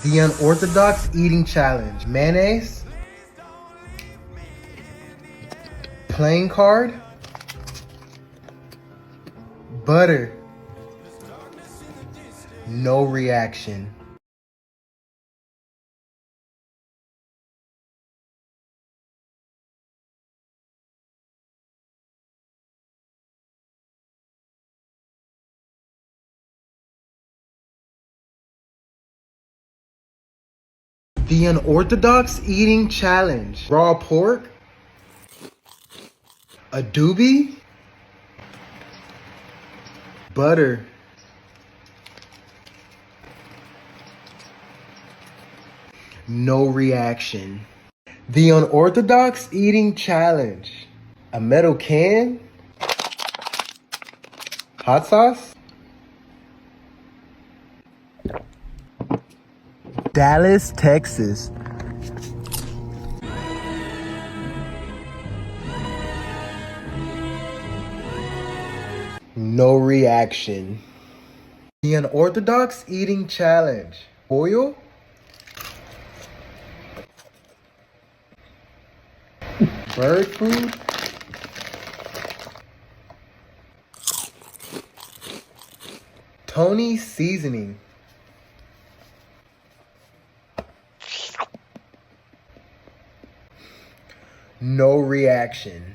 The Unorthodox Eating Challenge. Mayonnaise, plain card, butter, no reaction. The Unorthodox Eating Challenge. Raw pork, adobe, butter, no reaction. The Unorthodox Eating Challenge. A metal can, hot sauce, Dallas, Texas. No reaction. The Unorthodox Eating Challenge. Oil, bird food, Tony seasoning. No reaction.